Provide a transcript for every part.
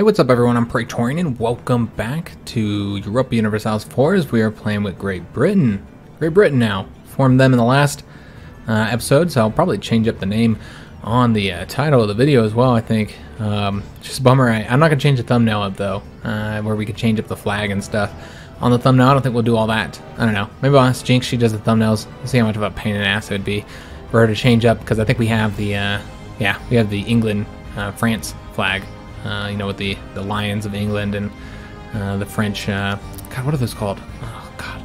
Hey, what's up everyone? I'm Praetorian and welcome back to Europa Universalis IV as we are playing with Great Britain. Great Britain now. Formed them in the last episode, so I'll probably change up the name on the title of the video as well, I think. Just a bummer. I'm not going to change the thumbnail up though, where we could change up the flag and stuff. On the thumbnail, I don't think we'll do all that. I don't know. Maybe I'll ask HiJynx, she does the thumbnails. See how much of a pain in the ass it would be for her to change up, because I think we have the, we have the England, France flag. You know, with the Lions of England and the French, God, what are those called? Oh, God.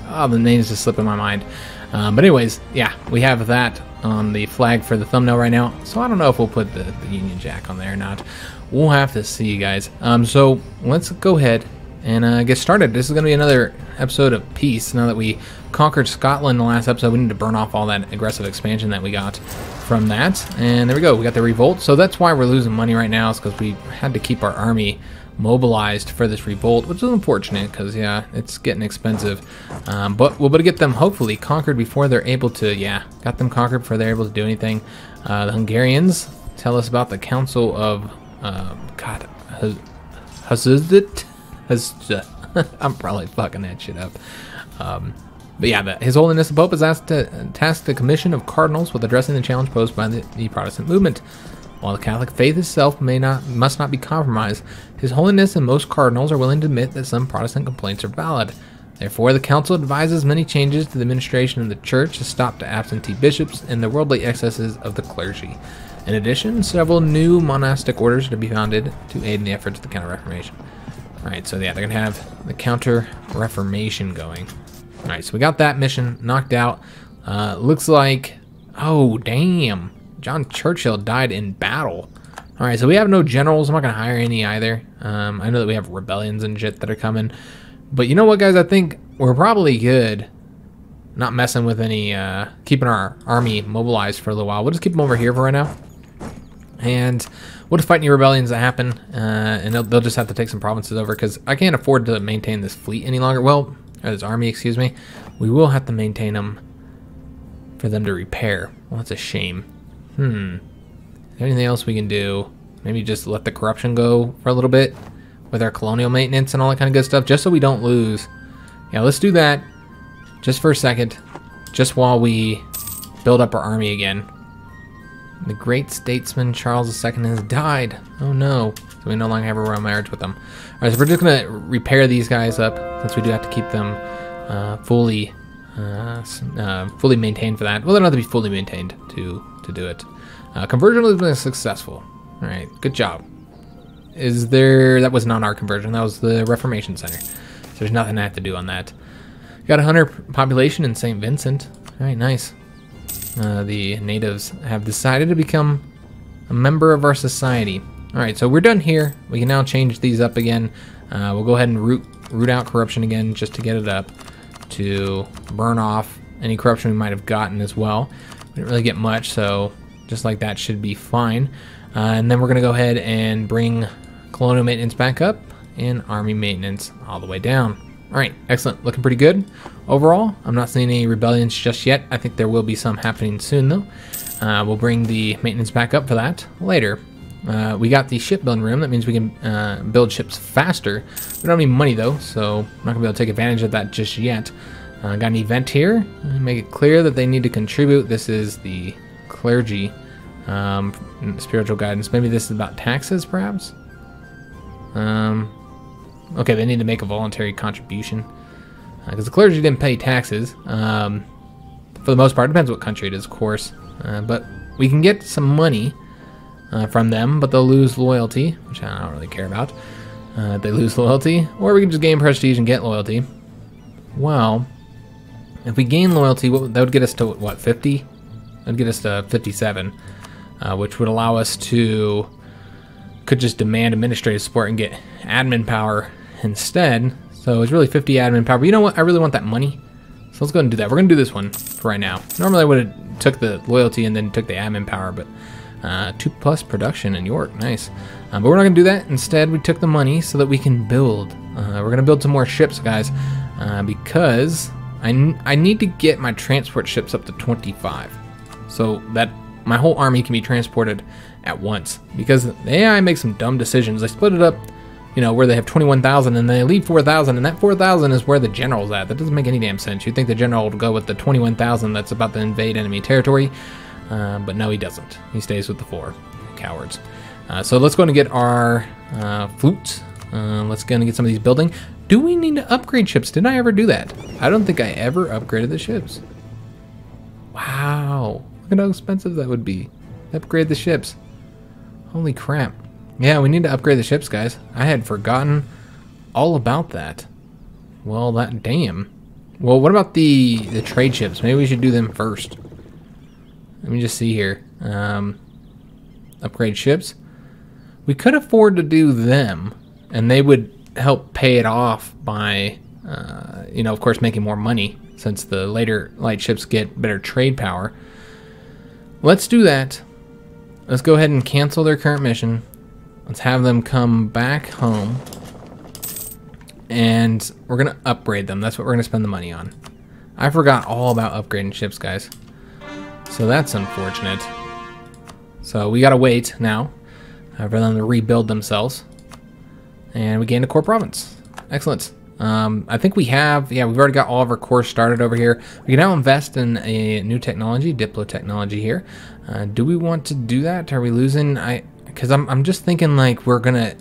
Oh, the names just slip in my mind. But anyways, yeah, we have that on the flag for the thumbnail right now. So I don't know if we'll put the Union Jack on there or not. We'll have to see, guys. So let's go ahead and get started. This is going to be another episode of peace. Now that we conquered Scotland in the last episode, we need to burn off all that aggressive expansion that we got from that. And there we go. We got the revolt. So that's why we're losing money right now, is because we had to keep our army mobilized for this revolt, which is unfortunate because, yeah, it's getting expensive. But we'll be able to get them hopefully conquered before they're able to, got them conquered before they're able to do anything. The Hungarians tell us about the Council of, God, Hazudit? I'm probably fucking that shit up. But yeah, His Holiness the Pope is asked to task the Commission of Cardinals with addressing the challenge posed by the Protestant movement. While the Catholic faith itself must not be compromised, His Holiness and most cardinals are willing to admit that some Protestant complaints are valid. Therefore, the Council advises many changes to the administration of the Church to stop the absentee bishops and the worldly excesses of the clergy. In addition, several new monastic orders are to be founded to aid in the efforts of the Counter-Reformation. Alright, so yeah, they're going to have the Counter-Reformation going. Alright, so we got that mission knocked out. Looks like... Oh, damn. John Churchill died in battle. Alright, so we have no generals. I'm not going to hire any either. I know that we have rebellions and shit that are coming. But you know what, guys? I think we're probably good not messing with any... keeping our army mobilized for a little while. We'll just keep them over here for right now. And we'll just fight any rebellions that happen. And they'll just have to take some provinces over, because I can't afford to maintain this fleet any longer. Well... or this army, excuse me. We will have to maintain them for them to repair. Well, that's a shame. Is there anything else we can do? Maybe just let the corruption go for a little bit with our colonial maintenance and all that kind of good stuff, just so we don't lose. Yeah, let's do that just for a second, just while we build up our army again. The great statesman Charles II has died. Oh no. So we no longer have a royal marriage with them. Alright, so we're just going to repair these guys up, since we do have to keep them fully maintained for that. Well, they don't have to be fully maintained to do it. Conversion has been successful. Alright, good job. That was not our conversion, that was the Reformation Center. So there's nothing I have to do on that. Got a 100 population in St. Vincent. Alright, nice. The natives have decided to become a member of our society. Alright, so we're done here. We can now change these up again. We'll go ahead and root out corruption again, just to get it up, to burn off any corruption we might have gotten as well. We didn't really get much, so just like that should be fine. And then we're going to go ahead and bring colonial maintenance back up and army maintenance all the way down. Alright, excellent. Looking pretty good. Overall, I'm not seeing any rebellions just yet. I think there will be some happening soon, though. We'll bring the maintenance back up for that later. We got the shipbuilding room. That means we can build ships faster. We don't have any money, though, so I'm not going to be able to take advantage of that just yet. Got an event here. Make it clear that they need to contribute. This is the clergy spiritual guidance. Maybe this is about taxes, perhaps? Okay, they need to make a voluntary contribution, because the clergy didn't pay taxes, for the most part. It depends what country it is, of course, but we can get some money from them, but they'll lose loyalty, which I don't really care about. They lose loyalty, or we can just gain prestige and get loyalty. Well, if we gain loyalty, that would get us to, what, 50? That would get us to 57, which would allow us to... could just demand administrative support and get admin power instead. So it's really 50 admin power. But you know what? I really want that money. So let's go ahead and do that. We're going to do this one for right now. Normally I would have took the loyalty and then took the admin power, but 2+ production in York. Nice. But we're not going to do that. Instead, we took the money so that we can build. We're going to build some more ships, guys, because I need to get my transport ships up to 25. So that my whole army can be transported at once, because the AI makes some dumb decisions. They split it up, you know, where they have 21,000 and they leave 4,000, and that 4,000 is where the general's at. That doesn't make any damn sense. You'd think the general would go with the 21,000 that's about to invade enemy territory, but no, he doesn't. He stays with the 4. Cowards. So let's go and get our flutes. Let's go and get some of these building. Do we need to upgrade ships? Did I ever do that? I don't think I ever upgraded the ships. Wow. Look at how expensive that would be. Upgrade the ships. Holy crap. Yeah, we need to upgrade the ships, guys. I had forgotten all about that. Well, that damn. Well, what about the trade ships? Maybe we should do them first. Let me just see here. Upgrade ships. We could afford to do them, and they would help pay it off by, you know, of course, making more money, since the later light ships get better trade power. Let's do that. Let's go ahead and cancel their current mission. Let's have them come back home, and we're going to upgrade them. That's what we're going to spend the money on. I forgot all about upgrading ships, guys. So that's unfortunate. So we got to wait now for them to rebuild themselves. And we gained a core province. Excellent. I think we have, yeah, we've already got all of our cores started over here. We can now invest in a new technology, Diplo technology here. Do we want to do that? Are we losing? Because I'm just thinking like we're going to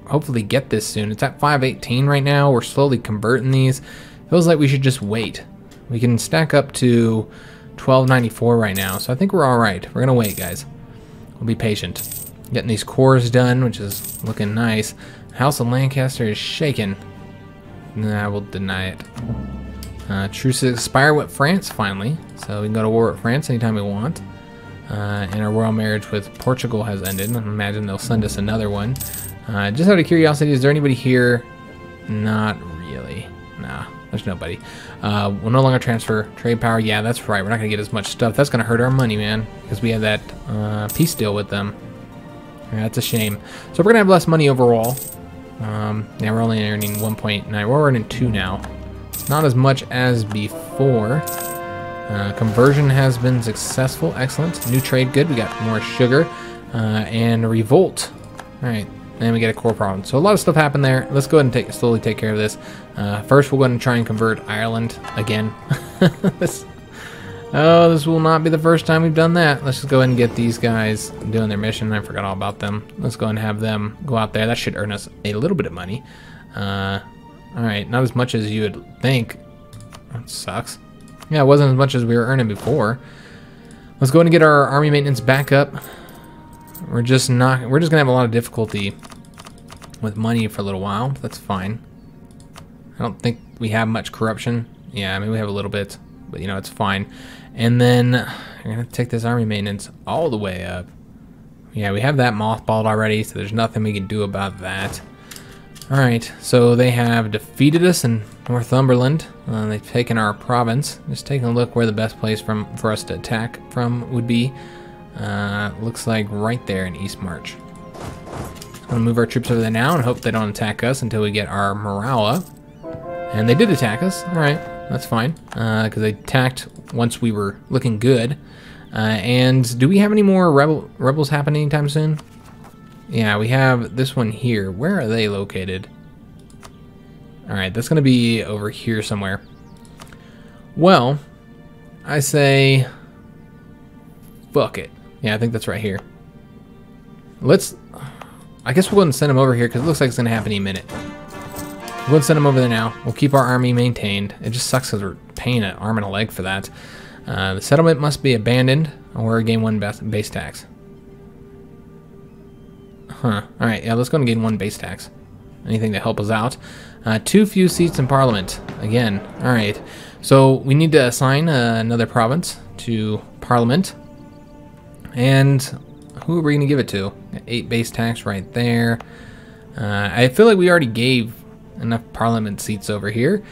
hopefully get this soon. It's at 518 right now. We're slowly converting these. Feels like we should just wait. We can stack up to 1294 right now. So I think we're all right. We're going to wait, guys. We'll be patient. Getting these cores done, which is looking nice. House of Lancaster is shaking. Nah, we'll deny it. Truces expire with France, finally. So we can go to war with France anytime we want. And our royal marriage with Portugal has ended. I imagine they'll send us another one. Just out of curiosity, is there anybody here? Not really. Nah, there's nobody. We'll no longer transfer trade power. Yeah, that's right. We're not going to get as much stuff. That's going to hurt our money, man. Because we have that peace deal with them. Yeah, that's a shame. So we're going to have less money overall. Yeah, we're only earning 1.9. We're earning 2 now. Not as much as before. Conversion has been successful. Excellent. New trade good. We got more sugar. And a revolt. Alright. And we get a core province. So a lot of stuff happened there. Let's go ahead and slowly take care of this. First, we'll go ahead and try and convert Ireland again. This will not be the first time we've done that. Let's just go ahead and get these guys doing their mission. I forgot all about them. Let's go ahead and have them go out there. That should earn us a little bit of money. Alright, not as much as you would think. That sucks. Yeah, it wasn't as much as we were earning before. Let's go ahead and get our army maintenance back up. We're just gonna have a lot of difficulty with money for a little while. That's fine. I don't think we have much corruption. Yeah, I mean, we have a little bit, but you know, it's fine. And then we're gonna take this army maintenance all the way up. Yeah, we have that mothballed already, so there's nothing we can do about that. Alright, so they have defeated us in Northumberland. They've taken our province. Just taking a look where the best place for us to attack from would be. Looks like right there in East March. I'm gonna move our troops over there now and hope they don't attack us until we get our morale up. And they did attack us. Alright, that's fine. Because they attacked once we were looking good. And do we have any more rebels happening anytime soon? Yeah, we have this one here. Where are they located? Alright, that's going to be over here somewhere. Well, I say, fuck it. Yeah, I think that's right here. I guess we'll go and send them over here because it looks like it's going to happen any minute. We'll go and send them over there now. We'll keep our army maintained. It just sucks because we're paying an arm and a leg for that. The settlement must be abandoned or gain 1 base tax. Huh. Alright, yeah, let's go and gain 1 base tax. Anything to help us out. Too few seats in Parliament. Again. Alright. So we need to assign another province to Parliament. And who are we going to give it to? 8 base tax right there. I feel like we already gave enough Parliament seats over here.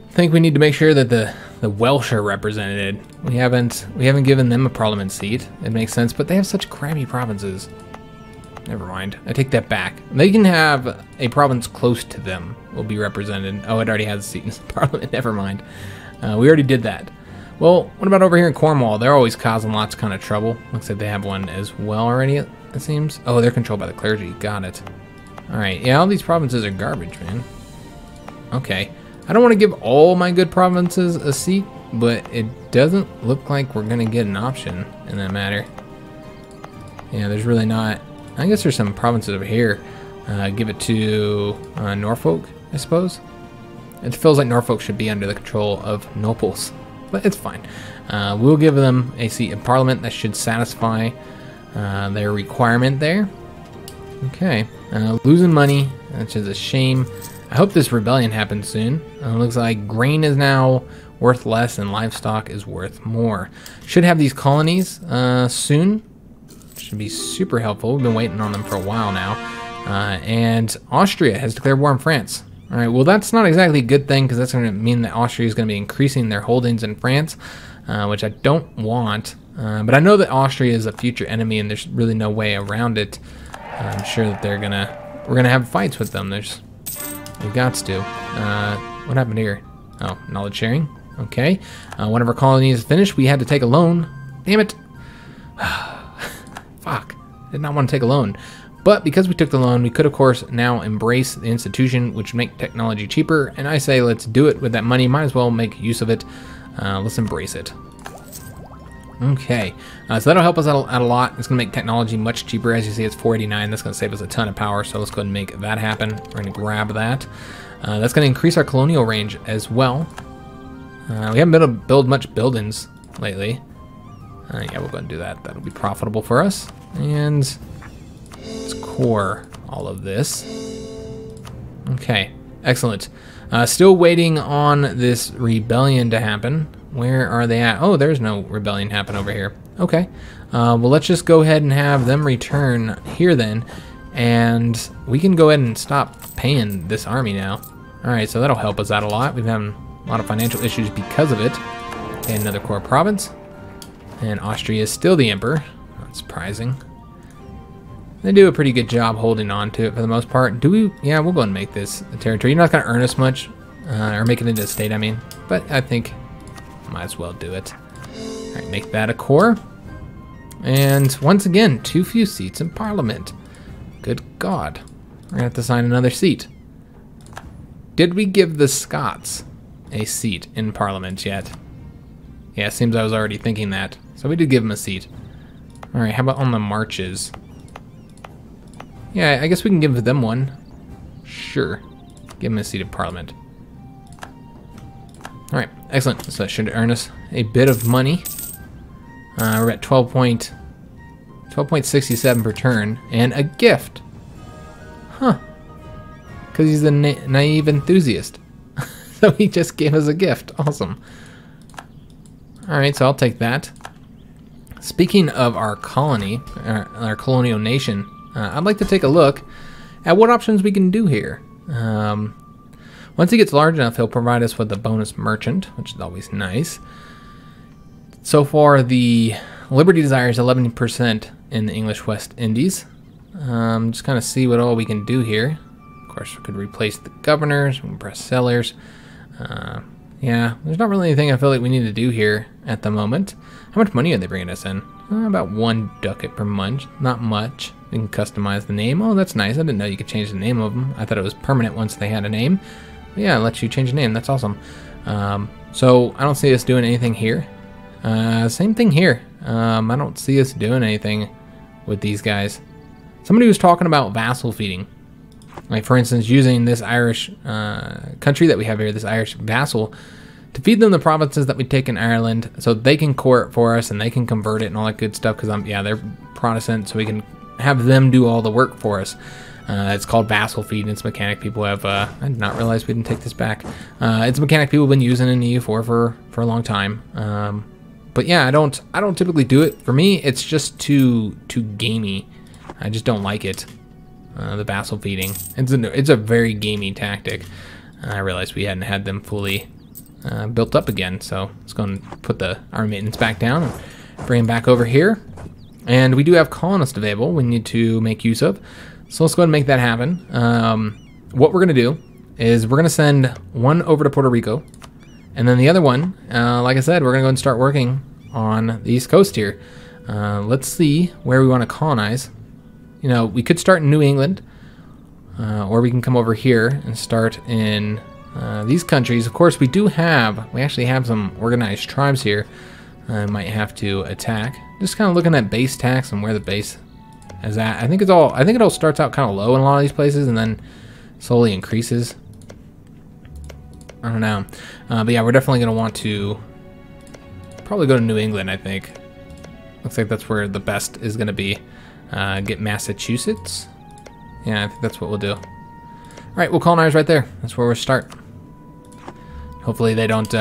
I think we need to make sure that the Welsh are represented. We haven't given them a Parliament seat. It makes sense, but they have such crappy provinces. Never mind. I take that back. They can have a province close to them will be represented. Oh, it already has a seat in Parliament. Never mind. We already did that. Well, what about over here in Cornwall? They're always causing lots of kind of trouble. Looks like they have one as well already, it it seems. Oh, they're controlled by the clergy. Got it. Alright, yeah, all these provinces are garbage, man. Okay. I don't want to give all my good provinces a seat, but it doesn't look like we're going to get an option in that matter. Yeah, there's really not. I guess there's some provinces over here. Give it to Norfolk, I suppose. It feels like Norfolk should be under the control of nobles, but it's fine. We'll give them a seat in Parliament. That should satisfy their requirement there. Okay, losing money, which is a shame. I hope this rebellion happens soon. Looks like grain is now worth less and livestock is worth more. Should have these colonies soon. Should be super helpful. We've been waiting on them for a while now. And Austria has declared war on France. All right, well, that's not exactly a good thing because that's going to mean that Austria is going to be increasing their holdings in France, which I don't want. But I know that Austria is a future enemy and there's really no way around it. I'm sure that we're gonna have fights with them. We've got to. What happened here? Oh, knowledge sharing. Okay. One of our colonies is finished. We had to take a loan. Damn it. Fuck. Did not want to take a loan. But because we took the loan, we could, of course, now embrace the institution, which would make technology cheaper. And I say, let's do it with that money. Might as well make use of it. Let's embrace it. Okay, so that'll help us out a lot. It's going to make technology much cheaper. As you see, it's 489. That's going to save us a ton of power, so let's go ahead and make that happen. We're going to grab that. That's going to increase our colonial range as well. We haven't been able to build much buildings lately. Yeah, we'll go ahead and do that. That'll be profitable for us. And let's core all of this. Okay, excellent. Still waiting on this rebellion to happen. Where are they at? Oh, there's no rebellion happen over here. Okay. Well, let's just go ahead and have them return here then. And we can go ahead and stop paying this army now. Alright, so that'll help us out a lot. We've had a lot of financial issues because of it. And another core province. And Austria is still the emperor. Not surprising. They do a pretty good job holding on to it for the most part. Do we? Yeah, we'll go and make this a territory. You're not going to earn us much. Or make it into a state, I mean. But I think might as well do it. Alright, make that a core. And once again, too few seats in Parliament. Good God. We're going to have to sign another seat. Did we give the Scots a seat in Parliament yet? Yeah, it seems I was already thinking that. So we did give them a seat. Alright, how about on the marches? Yeah, I guess we can give them one. Sure. Give them a seat in Parliament. Alright, excellent. So that should earn us a bit of money. We're at 12.67 per turn. And a gift. Huh. Because he's a naive enthusiast. So he just gave us a gift. Awesome. Alright, so I'll take that. Speaking of our colony, our colonial nation, I'd like to take a look at what options we can do here. Once he gets large enough, he'll provide us with a bonus merchant, which is always nice. So far, the Liberty Desire is 11% in the English West Indies. Just kind of see what all we can do here. Of course, we could replace the governors, we can press sellers. Yeah, there's not really anything I feel like we need to do here at the moment. How much money are they bringing us in? About 1 ducat per month, not much. We can customize the name. Oh, that's nice. I didn't know you could change the name of them. I thought it was permanent once they had a name. But yeah, it lets you change the name. That's awesome. So I don't see us doing anything here. Same thing here. I don't see us doing anything with these guys. Somebody was talking about vassal feeding. Like, for instance, using this Irish country that we have here, this Irish vassal, to feed them the provinces that we take in Ireland so they can core it for us and they can convert it and all that good stuff because, yeah, they're Protestant, so we can have them do all the work for us. It's called vassal feed. It's a mechanic people have, I did not realize we didn't take this back. It's a mechanic people have been using in EU4 for a long time. But yeah, I don't typically do it. For me, it's just too gamey. I just don't like it. The vassal feeding. It's a very gamey tactic. I realized we hadn't had them fully built up again, so let's go and put our maintenance back down and bring them back over here. And we do have colonists available we need to make use of. So let's go ahead and make that happen. What we're going to do is we're going to send one over to Puerto Rico. And then the other one, like I said, we're going to go and start working on the East Coast here. Let's see where we want to colonize. you know, we could start in New England, or we can come over here and start in these countries. Of course, we actually have some organized tribes here. Might have to attack. Just kind of looking at base tax and where the base is at. I think it all starts out kind of low in a lot of these places and then slowly increases. I don't know. But yeah, we're definitely going to want to probably go to New England, I think. Looks like that's where the best is going to be. Get Massachusetts. Yeah, I think that's what we'll do. Alright, we'll colonize right there. That's where we'll start. Hopefully they don't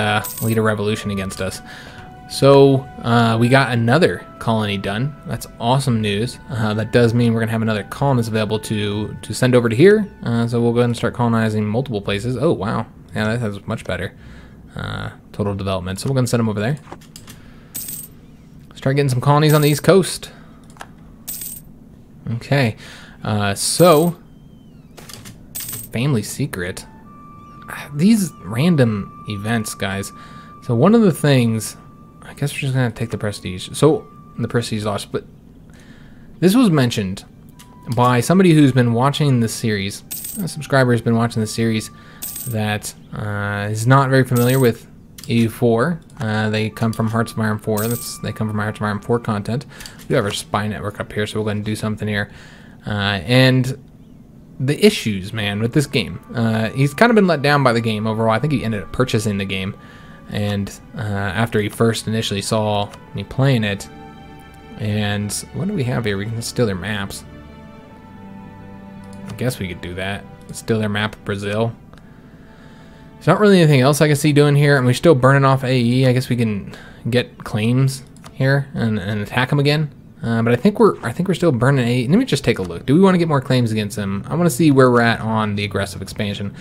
lead a revolution against us. So, we got another colony done. That's awesome news. That does mean we're going to have another colonist available to send over to here. So we'll go ahead and start colonizing multiple places. Oh, wow. Yeah, that has much better total development. So we're going to send them over there. Start getting some colonies on the East Coast. Okay. So, family secret. These random events, guys. So one of the things, I guess we're just going to take the prestige. So, the prestige lost, but this was mentioned by somebody who's been watching the series. A subscriber has been watching the series that is not very familiar with EU4. They come from Hearts of Iron 4. They come from Hearts of Iron 4 content. We have our spy network up here, so we're going to do something here. And the issues, man, with this game. He's kind of been let down by the game overall. I think he ended up purchasing the game. And after he first initially saw me playing it. And what do we have here? We can steal their maps. I guess we could do that. Steal their map of Brazil. There's not really anything else I can see doing here, and we're still burning off AE. I guess we can get claims here and attack them again. But I think we're still burning AE. Let me just take a look. Do we want to get more claims against them? I want to see where we're at on the aggressive expansion.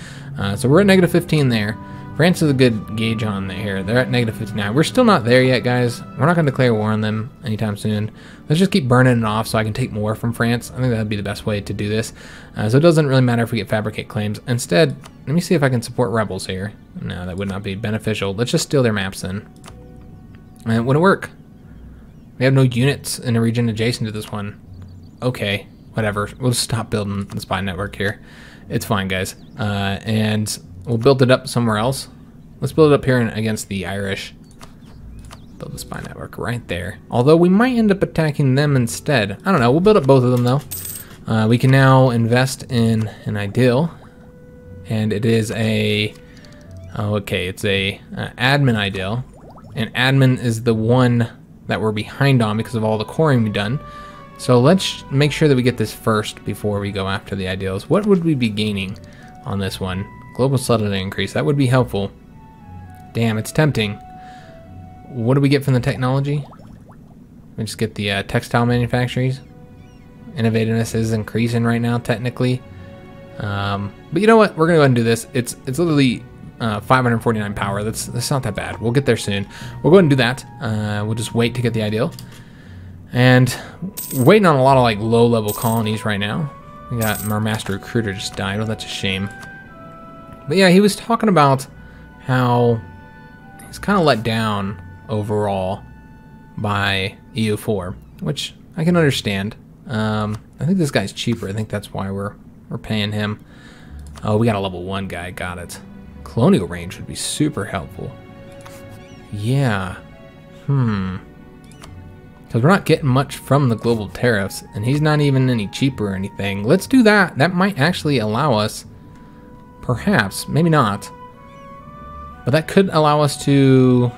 So we're at -15 there. France is a good gauge on here. They're at -59. We're still not there yet, guys. We're not going to declare war on them anytime soon. Let's just keep burning it off so I can take more from France. I think that would be the best way to do this. So it doesn't really matter if we get fabricate claims. Instead, let me see if I can support rebels here. No, that would not be beneficial. Let's just steal their maps then. And it wouldn't work. We have no units in a region adjacent to this one. Okay, whatever. We'll just stop building the spy network here. It's fine, guys. And we'll build it up somewhere else. Let's build it up here against the Irish. Build the spy network right there. Although we might end up attacking them instead. I don't know. We'll build up both of them, though. We can now invest in an ideal. And it is a... Oh, okay. It's a admin ideal. And admin is the one that we're behind on because of all the coring we've done. So let's make sure that we get this first before we go after the ideals. What would we be gaining on this one? Global settlement increase. That would be helpful. Damn, it's tempting. What do we get from the technology? We just get the textile manufacturers. Innovativeness is increasing right now, technically. But you know what? We're gonna go ahead and do this. It's literally 549 power. That's not that bad. We'll get there soon. We'll go ahead and do that. We'll just wait to get the ideal. And we're waiting on a lot of like low-level colonies right now. We got our master recruiter just died. Well, that's a shame. But yeah, he was talking about how he's kind of let down overall by EU4, which I can understand. I think this guy's cheaper. I think that's why we're paying him. Oh, we got a level 1 guy. Got it. Colonial range would be super helpful. Yeah. Because we're not getting much from the global tariffs, and he's not even any cheaper or anything. Let's do that. That might actually allow us, perhaps, maybe not, but that could allow us to,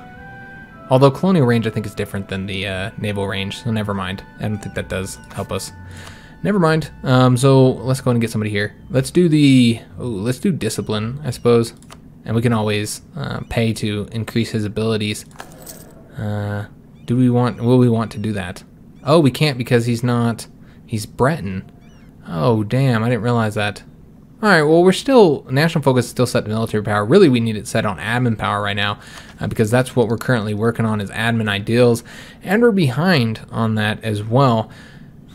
although colonial range I think is different than the naval range, so never mind. I don't think that does help us. Never mind. So let's go and get somebody here. Let's do let's do discipline, I suppose, and we can always pay to increase his abilities. Will we want to do that? Oh, we can't because he's Breton. Oh, damn, I didn't realize that. All right, well, national focus is still set to military power. Really, we need it set on admin power right now because that's what we're currently working on is admin ideals, and we're behind on that as well.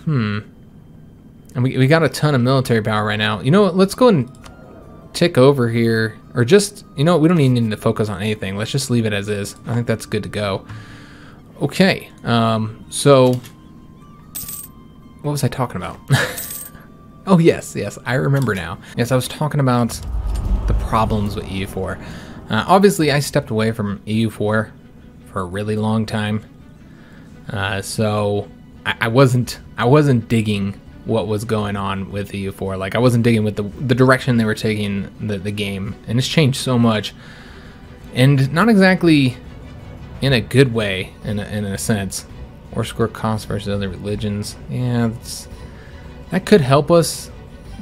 And we got a ton of military power right now. You know what, let's go and tick over here, or just, you know what, we don't even need to focus on anything. Let's just leave it as is. I think that's good to go. Okay, so what was I talking about? Oh, yes, I remember now. Yes, I was talking about the problems with EU4. Obviously, I stepped away from EU4 for a really long time. So I wasn't digging what was going on with EU4. Like, I wasn't digging with the direction they were taking the game. And it's changed so much. And not exactly in a good way, in a sense. War score cost versus other religions. Yeah, that could help us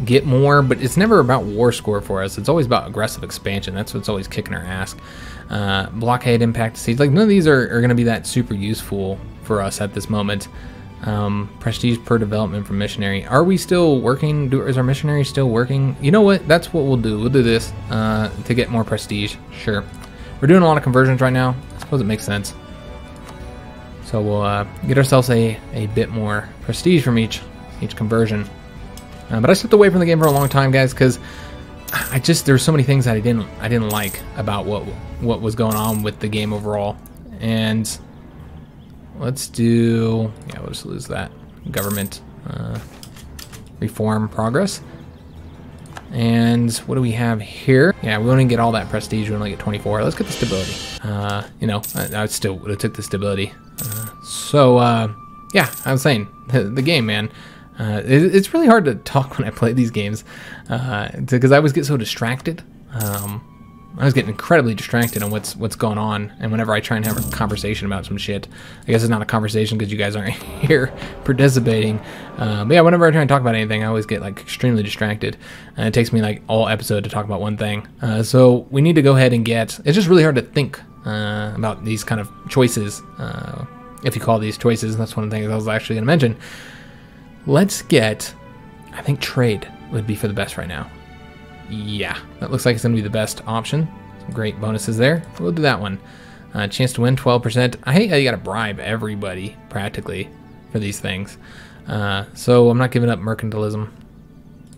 get more, but it's never about war score for us. It's always about aggressive expansion. That's what's always kicking our ass. Blockade, impact siege. Like, none of these are going to be that super useful for us at this moment. Prestige per development from missionary. Are we still working? Is our missionary still working? You know what? That's what we'll do. We'll do this to get more prestige. Sure. We're doing a lot of conversions right now. I suppose it makes sense. So we'll get ourselves a bit more prestige from each conversion. But I stepped away from the game for a long time, guys, because there's so many things that I didn't like about what was going on with the game overall. And let's do, we'll just lose that. Government reform progress. And what do we have here? Yeah, we only get all that prestige. We only get 24. Let's get the stability. I still would have took the stability. Yeah, I was saying, the game, man. It's really hard to talk when I play these games because I always get so distracted. I was getting incredibly distracted on what's going on, and whenever I try and have a conversation about some shit, I guess it's not a conversation because you guys aren't here participating. But yeah, whenever I try and talk about anything, I always get like extremely distracted, and it takes me like all episode to talk about one thing. So we need to go ahead and it's just really hard to think about these kind of choices, if you call these choices. That's one of the things I was actually going to mention. Let's get, I think trade would be for the best right now. Yeah, that looks like it's going to be the best option. Some great bonuses there. We'll do that one. Chance to win, 12%. I hate how you got to bribe everybody, practically, for these things. So I'm not giving up mercantilism.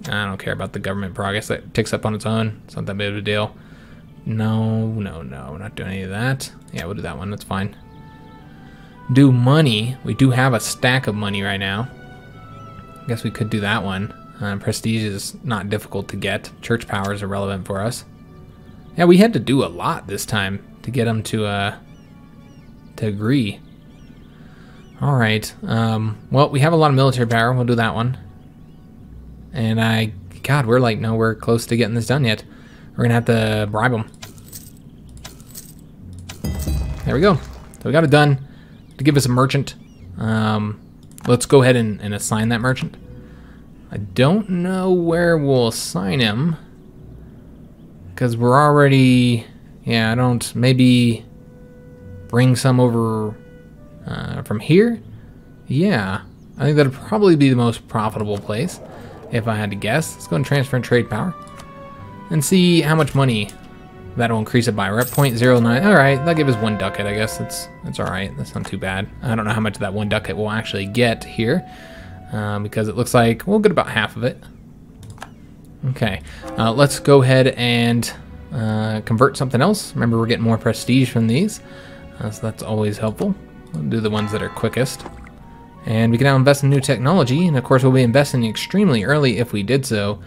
I don't care about the government progress. That ticks up on its own. It's not that big of a deal. No, we're not doing any of that. Yeah, we'll do that one. That's fine. Do money. We do have a stack of money right now. I guess we could do that one. Prestige is not difficult to get. Church power is irrelevant for us. Yeah, we had to do a lot this time to get them to agree. All right. Well, we have a lot of military power. We'll do that one. And God, we're like nowhere close to getting this done yet. We're gonna have to bribe them. There we go. So we got it done. To give us a merchant. Let's go ahead and assign that merchant. I don't know where we'll assign him. Because we're already... Yeah, maybe bring some over from here? Yeah, I think that'd probably be the most profitable place, if I had to guess. Let's go and transfer and trade power. And see how much money that'll increase it by. We're at 0.09. Alright, that'll give us 1 ducat, I guess. That's alright. That's not too bad. I don't know how much of that 1 ducat we'll actually get here. Because it looks like we'll get about half of it. Okay, let's go ahead and convert something else. Remember, we're getting more prestige from these, so that's always helpful. We'll do the ones that are quickest. And we can now invest in new technology, and of course we'll be investing extremely early if we did so.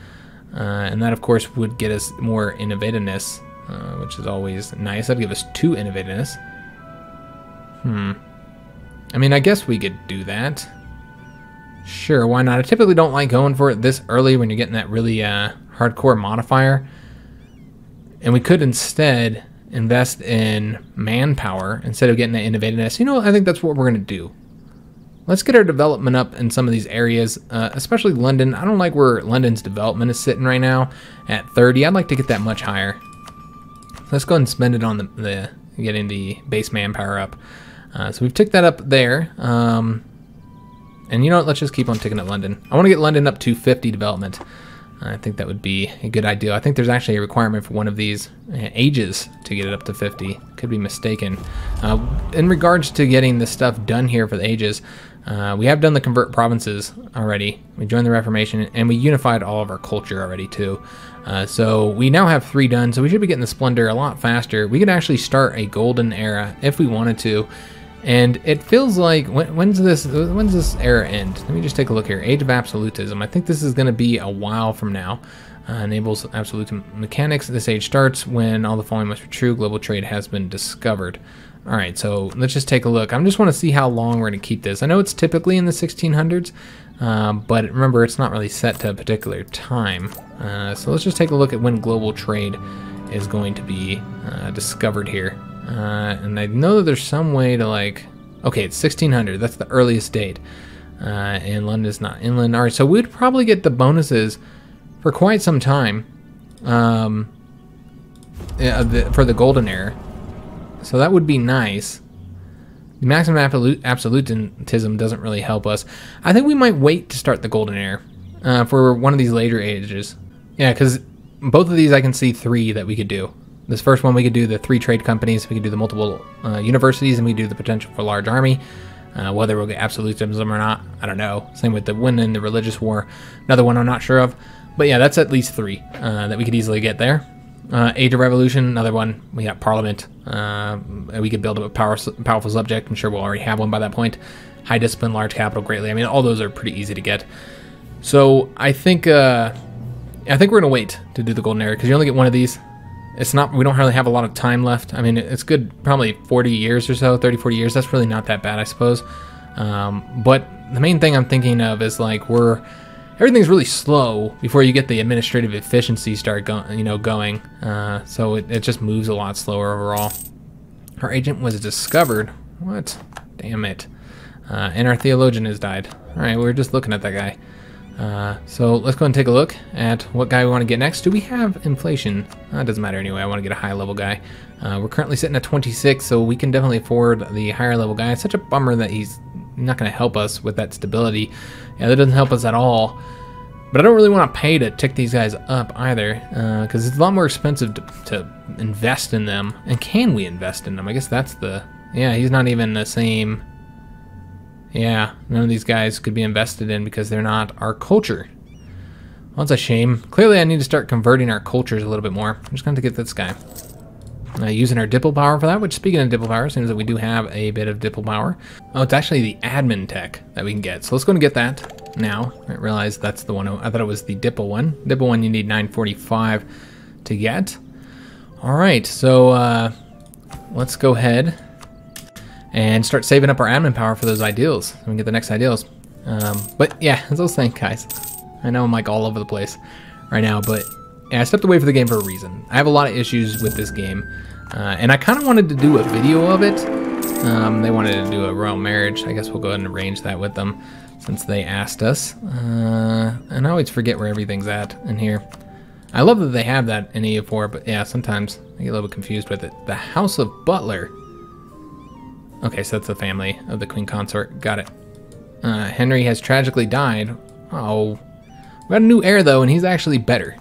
And that, of course, would get us more innovativeness, which is always nice. That'd give us 2 innovativeness. I mean, I guess we could do that. Sure, why not? I typically don't like going for it this early when you're getting that really hardcore modifier. And we could instead invest in manpower instead of getting that innovativeness. You know, I think that's what we're going to do. Let's get our development up in some of these areas, especially London. I don't like where London's development is sitting right now at 30. I'd like to get that much higher. Let's go ahead and spend it on the getting the base manpower up. So we've ticked that up there. And you know what, let's just keep on ticking at London. I want to get London up to 50 development. I think that would be a good idea. I think there's actually a requirement for one of these ages to get it up to 50. Could be mistaken. In regards to getting this stuff done here for the ages, we have done the convert provinces already. We joined the Reformation, and we unified all of our culture already too. So we now have 3 done, so we should be getting the Splendor a lot faster. We could actually start a golden era if we wanted to, And it feels like, when's this era end? Let me just take a look here. Age of Absolutism. I think this is going to be a while from now. Enables absolute mechanics. This age starts when all the following must be true. Global trade has been discovered. All right, so let's just take a look. I just want to see how long we're going to keep this. I know it's typically in the 1600s, but remember, it's not really set to a particular time. So let's just take a look at when global trade is going to be discovered here. And I know that there's some way to like, okay, it's 1600. That's the earliest date. And London is not inland. All right, so we'd probably get the bonuses for quite some time for the golden era. So that would be nice. The maximum absolutism doesn't really help us. I think we might wait to start the golden era for one of these later ages. Yeah, because both of these I can see 3 that we could do. This first one we could do the 3 trade companies, we could do the multiple universities, and we could do the potential for a large army. Whether we'll get absolutism or not, I don't know. Same with the win in the religious war. Another one I'm not sure of. But yeah, that's at least 3 that we could easily get there. Age of Revolution, another one. We got Parliament. We could build up a powerful subject. I'm sure we'll already have one by that point. High discipline, large capital, greatly. I mean, all those are pretty easy to get. So I think we're gonna wait to do the golden era because you only get one of these. It's not. We don't really have a lot of time left. I mean, it's good. Probably 40 years or so, 30, 40 years. That's really not that bad, I suppose. But the main thing I'm thinking of is like everything's really slow before you get the administrative efficiency start going. So it just moves a lot slower overall. Our agent was discovered. What? Damn it. And our theologian has died. All right, we were just looking at that guy. So let's go and take a look at what guy we want to get next. Do we have inflation? It doesn't matter anyway. I want to get a high level guy. We're currently sitting at 26, so we can definitely afford the higher level guy. It's such a bummer that he's not going to help us with that stability. Yeah, that doesn't help us at all. But I don't really want to pay to tick these guys up either, because it's a lot more expensive to invest in them. And can we invest in them? I guess that's the... Yeah, he's not even the same... Yeah, none of these guys could be invested in because they're not our culture. Well, that's a shame. Clearly, I need to start converting our cultures a little bit more. I'm just going to get this guy. Using our dipple power for that, which, speaking of dipple power, seems that we do have a bit of dipple power. Oh, it's actually the admin tech that we can get. So let's go and get that now. I realized that's the one. I thought it was the dipple one. Dipple one you need 945 to get. All right, so let's go ahead and start saving up our admin power for those ideals. So we can get the next ideals. But yeah, as I was saying, guys, I know I'm like all over the place right now, but yeah, I stepped away from the game for a reason. I have a lot of issues with this game, and I kind of wanted to do a video of it. They wanted to do a royal marriage. I guess we'll go ahead and arrange that with them since they asked us. And I always forget where everything's at in here. I love that they have that in EU4, but yeah, sometimes I get a little bit confused with it. The House of Butler. Okay, so that's the family of the Queen Consort. Got it. Henry has tragically died. Oh. We got a new heir, though, and he's actually better.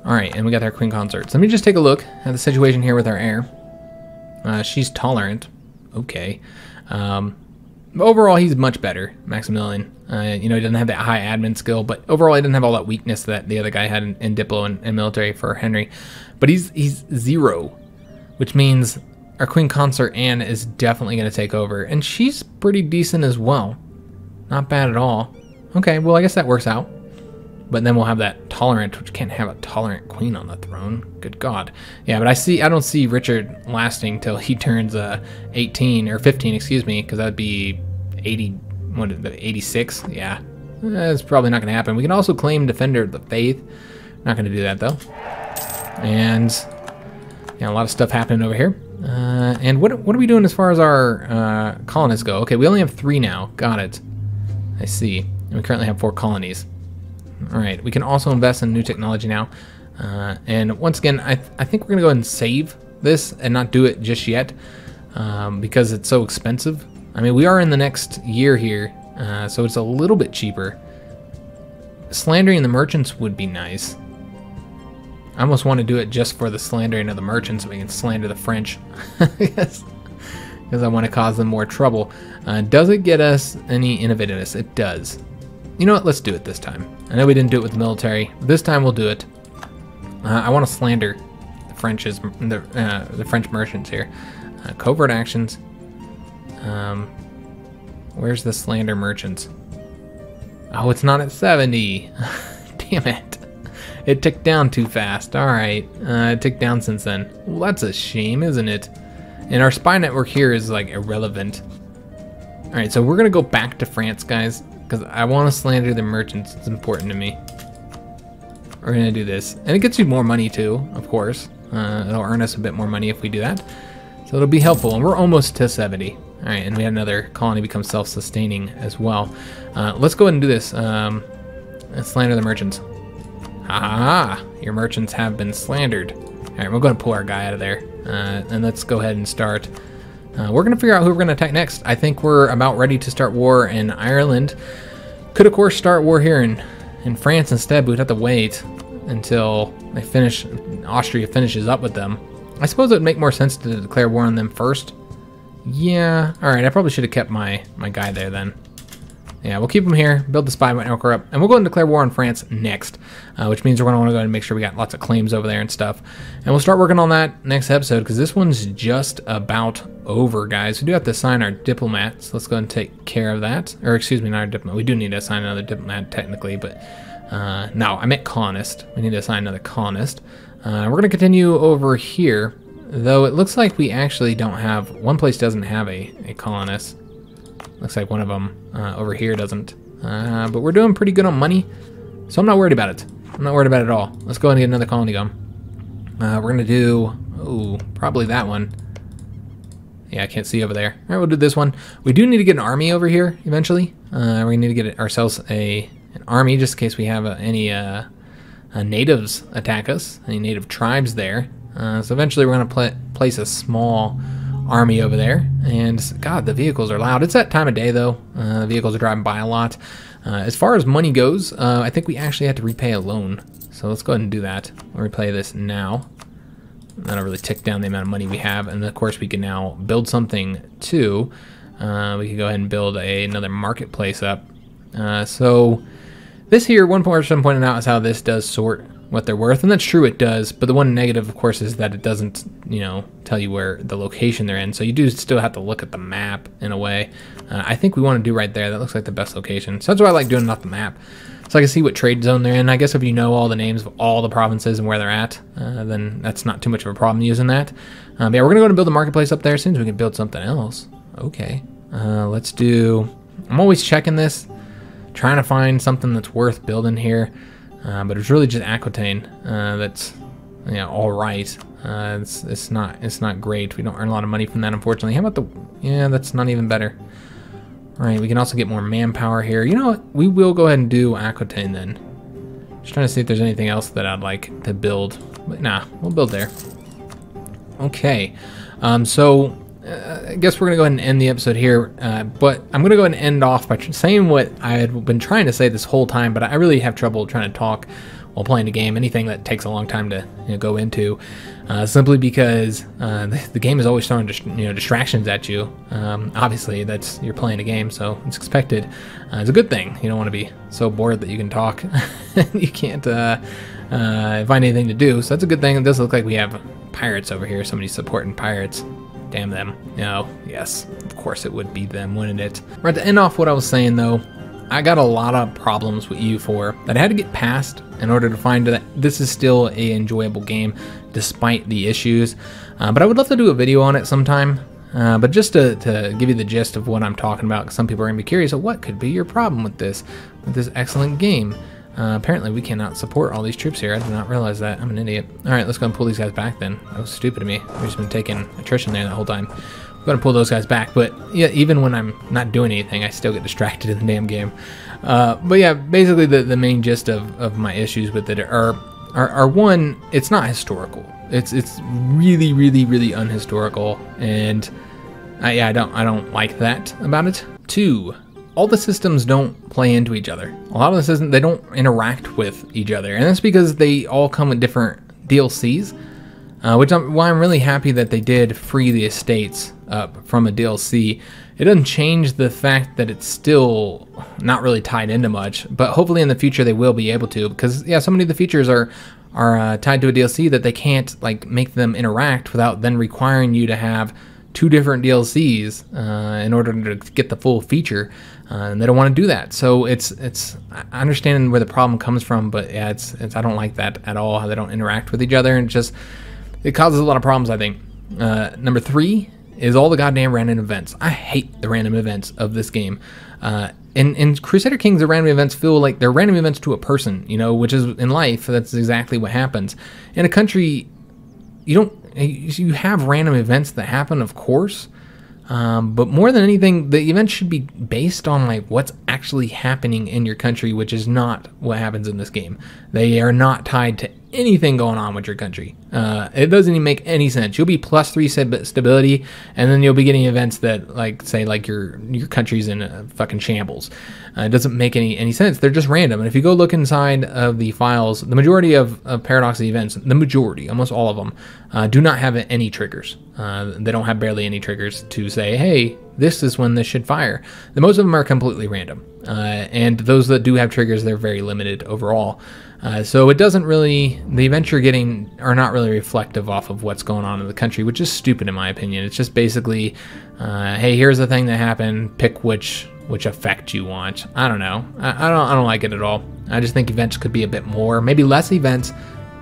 Alright, and we got our Queen Consorts. Let me just take a look at the situation here with our heir. She's tolerant. Okay. Overall, he's much better, Maximilian. He doesn't have that high admin skill, but overall, he doesn't have all that weakness that the other guy had in Diplo and military for Henry. But he's 0, which means our Queen Consort, Anne, is definitely going to take over. And she's pretty decent as well. Not bad at all. Okay, well, I guess that works out. But then we'll have that tolerant, which can't have a tolerant queen on the throne. Good God. Yeah, but I don't see Richard lasting till he turns 18, or 15, excuse me, because that would be 86? Yeah, that's probably not going to happen. We can also claim Defender of the Faith. Not going to do that, though. And yeah, a lot of stuff happening over here. And what are we doing as far as our colonists go? Okay, we only have 3 now. Got it. I see. And we currently have 4 colonies. All right, we can also invest in new technology now. And once again, I think we're going to go ahead and save this and not do it just yet because it's so expensive. I mean, we are in the next year here, so it's a little bit cheaper. Slandering the merchants would be nice. I almost want to do it just for the slandering of the merchants so we can slander the French. Yes. Because I want to cause them more trouble. Does it get us any innovativeness? It does. You know what? Let's do it this time. I know we didn't do it with the military. This time we'll do it. I want to slander the French merchants here. Covert actions. Where's the slander merchants? Oh, it's not at 70. Damn it. It ticked down too fast. Alright. It ticked down since then. Well, that's a shame, isn't it? And our spy network here is like irrelevant. Alright, so we're going to go back to France, guys. Because I want to slander the merchants. It's important to me. We're going to do this. And it gets you more money too, of course. It'll earn us a bit more money if we do that. So it'll be helpful. And we're almost to 70. Alright, and we had another colony become self-sustaining as well. Let's go ahead and do this. Slander the merchants. Ah, your merchants have been slandered. Alright, we're going to pull our guy out of there. And let's go ahead and start. We're going to figure out who we're going to attack next. I think we're about ready to start war in Ireland. Could, of course, start war here in France instead, but we'd have to wait until they finish. Austria finishes up with them. I suppose it would make more sense to declare war on them first. Yeah, alright, I probably should have kept my guy there then. Yeah, we'll keep him here, build the spy network up, and we'll go ahead and declare war on France next, which means we're going to want to go ahead and make sure we got lots of claims over there and stuff. And we'll start working on that next episode, because this one's just about over, guys. We do have to assign our diplomat, so let's go ahead and take care of that. Or, excuse me, not our diplomat. We do need to assign another diplomat, technically, but no, I meant colonist. We need to assign another colonist. We're going to continue over here, though it looks like we actually don't have, one place doesn't have a colonist. Looks like one of them over here doesn't. But we're doing pretty good on money, so I'm not worried about it. I'm not worried about it at all. Let's go ahead and get another colony going. We're going to do, probably that one. Yeah, I can't see over there. All right, we'll do this one. We do need to get an army over here eventually. We need to get ourselves an army just in case we have any natives attack us, any native tribes there. So eventually we're going to place a small army over there. And God, the vehicles are loud. It's that time of day though. The vehicles are driving by a lot. As far as money goes, I think we actually have to repay a loan. So let's go ahead and do that. We'll repay this now. That'll really tick down the amount of money we have. And of course we can now build something too. We can go ahead and build another marketplace up. So this here, one person pointed out, is how this does sort what they're worth, and that's true, it does, but the one negative, of course, is that it doesn't, tell you where the location they're in, so you do still have to look at the map in a way. I think we want to do right there. That looks like the best location, so that's why I like doing it off the map, so I can see what trade zone they're in. I guess if you know all the names of all the provinces and where they're at, then that's not too much of a problem using that. But yeah, we're gonna go and build a marketplace up there as soon as we can build something else. Okay, let's do, I'm always checking this, trying to find something that's worth building here. But it's really just Aquitaine that's all right. It's not great. We don't earn a lot of money from that, unfortunately. How about that's not even better. All right, we can also get more manpower here. You know what? We will go ahead and do Aquitaine then. Just trying to see if there's anything else that I'd like to build. But nah, we'll build there. Okay, so I guess we're going to go ahead and end the episode here, but I'm going to go ahead and end off by saying what I had been trying to say this whole time, but I really have trouble trying to talk while playing a game, anything that takes a long time to go into, simply because the game is always throwing distractions at you. Obviously, you're playing a game, so it's expected. It's a good thing. You don't want to be so bored that you can talk. You can't find anything to do, so that's a good thing. It does look like we have pirates over here, somebody supporting pirates. Damn them. Yes, of course it would be them, wouldn't it? Right, to end off what I was saying though, I got a lot of problems with EU4 that I had to get past in order to find that this is still an enjoyable game despite the issues. But I would love to do a video on it sometime. But just to give you the gist of what I'm talking about, because some people are going to be curious of what could be your problem with this excellent game. Apparently we cannot support all these troops here. I did not realize that. I'm an idiot. Alright, let's go and pull these guys back then. That was stupid of me. We've just been taking attrition there the whole time. We're going to pull those guys back, but yeah, even when I'm not doing anything, I still get distracted in the damn game. But yeah, basically the main gist of my issues with it are one, it's not historical. It's really, really, really unhistorical, and I don't like that about it. Two, all the systems don't play into each other. A lot of the systems, they don't interact with each other, and that's because they all come with different DLCs, why I'm really happy that they did free the estates up from a DLC. It doesn't change the fact that it's still not really tied into much, but hopefully in the future they will be able to, because yeah, so many of the features are tied to a DLC that they can't like make them interact without then requiring you to have 2 different DLCs in order to get the full feature, and they don't want to do that. So it's I understand where the problem comes from, but yeah, it's I don't like that at all. How they don't interact with each other, and it causes a lot of problems, I think. Number 3 is all the goddamn random events. I hate the random events of this game. In Crusader Kings, the random events feel like they're random events to a person, which is in life, that's exactly what happens. In a country, you have random events that happen, of course, but more than anything, the events should be based on like what's actually happening in your country, which is not what happens in this game. They are not tied to anything going on with your country. It doesn't even make any sense. You'll be +3 stability, and then you'll be getting events that say your country's in a fucking shambles. It doesn't make any sense. They're just random. And if you go look inside of the files, the majority of Paradox's events, almost all of them, do not have any triggers. They don't have barely any triggers to say, hey, this is when this should fire. Most of them are completely random. And those that do have triggers, they're very limited overall. So it doesn't really, the events you're getting are not really reflective off of what's going on in the country, which is stupid in my opinion. It's just basically, hey, here's the thing that happened, pick which effect you want. I don't know. I don't like it at all. I just think events could be a bit more, maybe less events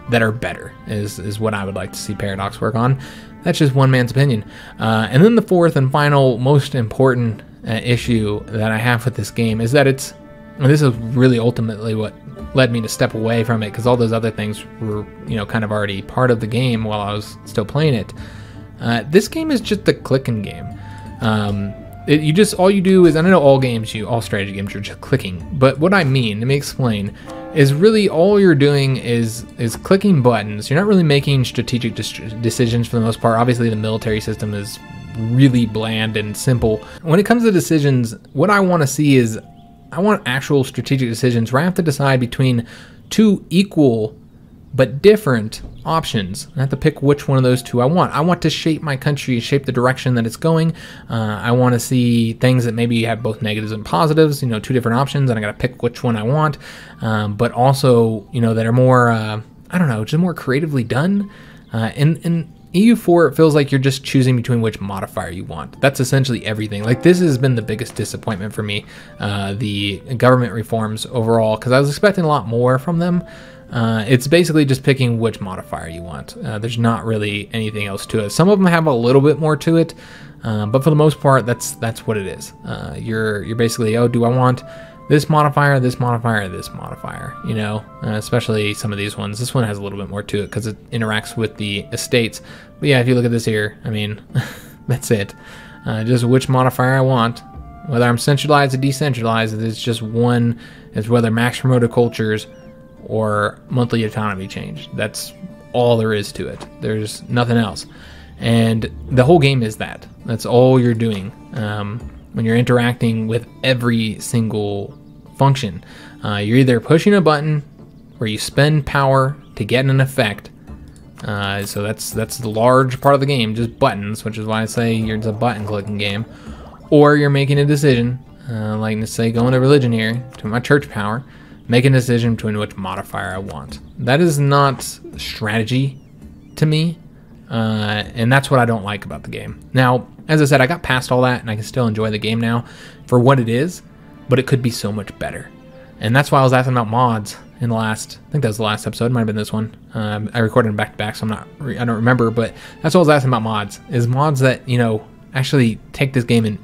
that are better is what I would like to see Paradox work on. That's just one man's opinion. And then the 4th and final, most important issue that I have with this game is that this is really ultimately what led me to step away from it, because all those other things were, kind of already part of the game while I was still playing it. This game is just a clicking game. All you do is, and I know all strategy games are just clicking, but what I mean, let me explain, is really all you're doing is clicking buttons. You're not really making strategic decisions for the most part. Obviously the military system is really bland and simple. When it comes to decisions, what I want to see is, I want actual strategic decisions where I have to decide between 2 equal but different options. I have to pick which one of those 2 I want. I want to shape my country, shape the direction that it's going. I want to see things that maybe have both negatives and positives, 2 different options, and I got to pick which one I want. But also, that are more, I don't know, just more creatively done. In EU4, it feels like you're just choosing between which modifier you want. That's essentially everything. Like, this has been the biggest disappointment for me, the government reforms overall, because I was expecting a lot more from them. It's basically just picking which modifier you want. There's not really anything else to it. Some of them have a little bit more to it, but for the most part, that's what it is. You're basically, do I want this modifier, this modifier, this modifier, especially some of these ones. This one has a little bit more to it because it interacts with the estates. But yeah, if you look at this here, I mean, that's it. Just which modifier I want. Whether I'm centralized or decentralized, it's just one. It's whether max promoted cultures or monthly autonomy change. That's all there is to it. There's nothing else. And the whole game is that. That's all you're doing. When you're interacting with every single function, you're either pushing a button where you spend power to get an effect. So that's the large part of the game, just buttons, which is why I say it's a button clicking game. Or you're making a decision, like let's say going to religion here, to my church power, making a decision between which modifier I want. That is not strategy to me, and that's what I don't like about the game. Now, as I said, I got past all that, and I can still enjoy the game now for what it is, but it could be so much better. And that's why I was asking about mods in the last, I think that was the last episode, it might have been this one. I recorded them back to back, so I don't remember, but that's what I was asking about mods, is mods that, actually take this game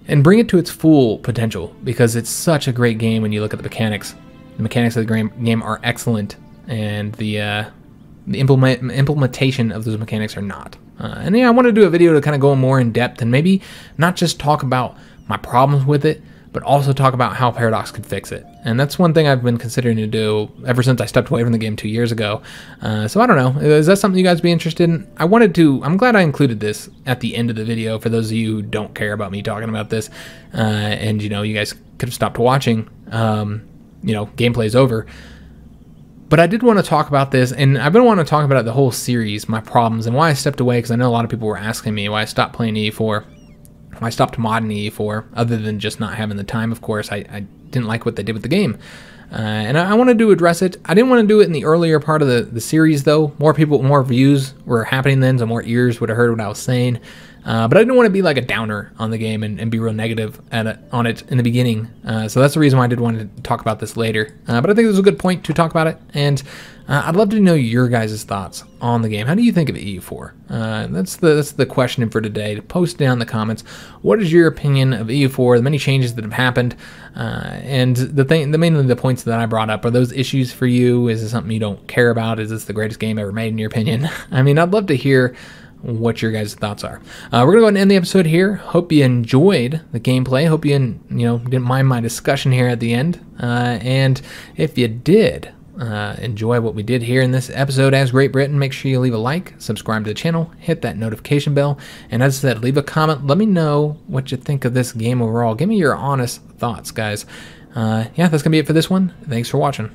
and bring it to its full potential, because it's such a great game when you look at the mechanics. The mechanics of the game are excellent, and the implementation of those mechanics are not. And yeah, I want to do a video to kind of go more in depth and maybe not just talk about my problems with it, but also talk about how Paradox could fix it. And that's one thing I've been considering to do ever since I stepped away from the game 2 years ago. So I don't know, is that something you guys be interested in? I'm glad I included this at the end of the video for those of you who don't care about me talking about this. And you guys could have stopped watching. Gameplay's over. But I did want to talk about this, and I've been wanting to talk about it the whole series, my problems, and why I stepped away, because I know a lot of people were asking me why I stopped playing EU4, why I stopped modding EU4, other than just not having the time, of course. I didn't like what they did with the game. And I wanted to address it. I didn't want to do it in the earlier part of the series, though. More people, more views were happening then, so more ears would have heard what I was saying. But I didn't want to be like a downer on the game and be real negative on it in the beginning. So that's the reason why I did want to talk about this later. But I think this is a good point to talk about it. And I'd love to know your guys' thoughts on the game. How do you think of EU4? That's the question for today. Post down in the comments. What is your opinion of EU4? The many changes that have happened, and mainly the points that I brought up. Are those issues for you? Is it something you don't care about? Is this the greatest game ever made in your opinion? I mean, I'd love to hear what your guys' thoughts are. We're gonna go ahead and end the episode here. Hope you enjoyed the gameplay. Hope you didn't mind my discussion here at the end. And if you did enjoy what we did here in this episode as Great Britain, make sure you leave a like, subscribe to the channel, hit that notification bell, and as I said, leave a comment. Let me know what you think of this game overall. Give me your honest thoughts, guys. Yeah, that's gonna be it for this one. Thanks for watching.